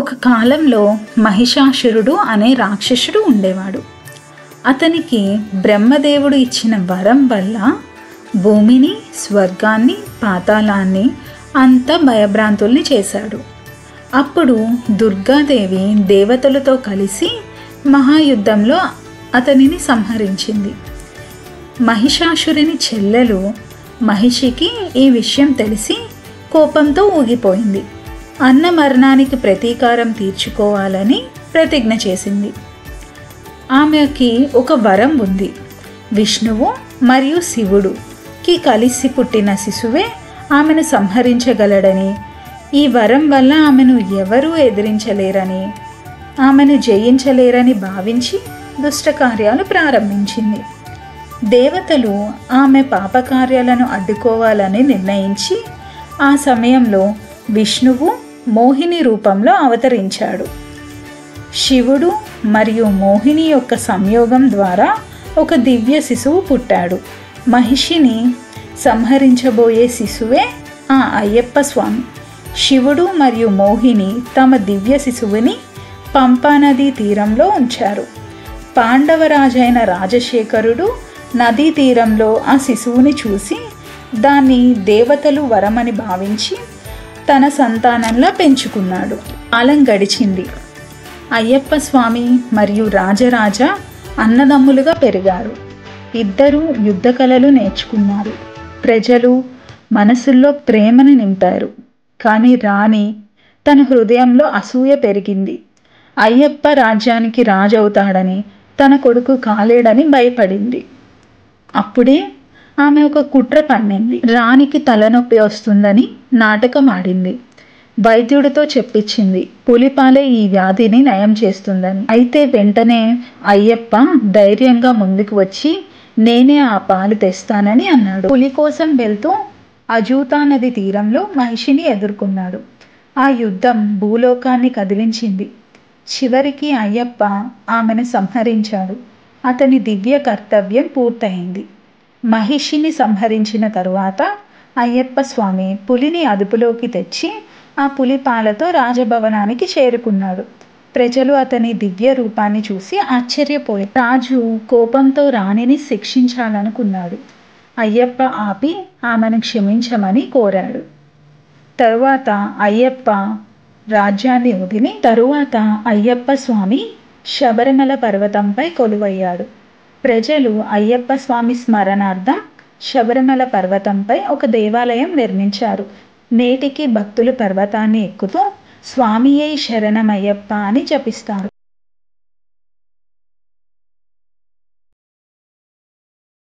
ఒక కాలంలో మహిషాసురుడు అనే రాక్షసుడు ఉండేవాడు. అతనికి బ్రహ్మదేవుడు ఇచ్చిన వరం వల్ల భూమిని, స్వర్గాన్ని, పాతాళాన్ని అంతా భయభ్రాంతుల్ని చేశాడు. అప్పుడు దుర్గాదేవి దేవతలతో కలిసి మహాయుద్ధంలో అతనిని సంహరించింది. మహిషాసురుని చెల్లెలు మహిషికి ఈ విషయం తెలిసి కోపంతో ఊగిపోయింది. అన్న మరణానికి ప్రతీకారం తీర్చుకోవాలని ప్రతిజ్ఞ చేసింది. ఆమెకి ఒక వరం ఉంది. విష్ణువు మరియు శివుడుకి కలిసి పుట్టిన శిశువే ఆమెను సంహరించగలడని, ఈ వరం వల్ల ఆమెను ఎవరూ ఎదిరించలేరని, ఆమెను జయించలేరని భావించి దుష్టకార్యాలు ప్రారంభించింది. దేవతలు ఆమె పాపకార్యాలను అడ్డుకోవాలని నిర్ణయించి ఆ సమయంలో విష్ణువు మోహిని రూపంలో అవతరించాడు. శివుడు మరియు మోహిని యొక్క సంయోగం ద్వారా ఒక దివ్య శిశువు పుట్టాడు. మహిషిని సంహరించబోయే శిశువే ఆ అయ్యప్ప స్వామి. శివుడు మరియు మోహిని తమ దివ్య శిశువుని పంపానదీ తీరంలో ఉంచారు. పాండవరాజైన రాజశేఖరుడు నదీ తీరంలో ఆ శిశువుని చూసి దాన్ని దేవతలు వరమని భావించి తన సంతానంలా పెంచుకున్నాడు. కాలం గడిచింది. అయ్యప్ప స్వామి మరియు రాజరాజ అన్నదమ్ములుగా పెరిగారు. ఇద్దరూ యుద్ధ కళలు నేర్చుకున్నారు. ప్రజలు మనసుల్లో ప్రేమను నింపారు. కానీ రాణి తన హృదయంలో అసూయ పెరిగింది. అయ్యప్ప రాజ్యానికి రాజవుతాడని, తన కొడుకు కాలేడని భయపడింది. అప్పుడే ఆమె ఒక కుట్ర పన్నింది. రాణికి తలనొప్పి వస్తుందని నాటకం ఆడింది. వైద్యుడితో చెప్పించింది పులిపాలే ఈ వ్యాధిని నయం చేస్తుందని. అయితే వెంటనే అయ్యప్ప ధైర్యంగా ముందుకు వచ్చి నేనే ఆ పాలు తెస్తానని అన్నాడు. పులి కోసం వెళ్తూ అజూతా నది తీరంలో మహిషిని ఎదుర్కొన్నాడు. ఆ యుద్ధం భూలోకాన్ని కదిలించింది. చివరికి అయ్యప్ప ఆమెను సంహరించాడు. అతని దివ్య కర్తవ్యం పూర్తయింది. మహిషిని సంహరించిన తరువాత అయ్యప్ప స్వామి పులిని అదుపులోకి తెచ్చి ఆ పులి పాలతో రాజభవనానికి చేరుకున్నాడు. ప్రజలు అతని దివ్య రూపాన్ని చూసి ఆశ్చర్యపోయారు. రాజు కోపంతో రాణిని శిక్షించాలనుకున్నాడు. అయ్యప్ప ఆపి ఆమెను క్షమించమని కోరాడు. తరువాత అయ్యప్ప స్వామి శబరిమల పర్వతంపై కొలువయ్యాడు. ప్రజలు అయ్యప్ప స్వామి స్మరణార్థం శబరిమల పర్వతంపై ఒక దేవాలయం నిర్మించారు. నేటికి భక్తులు పర్వతాన్ని ఎక్కుతూ స్వామియే శరణమయ్యప్ప అని జపిస్తారు.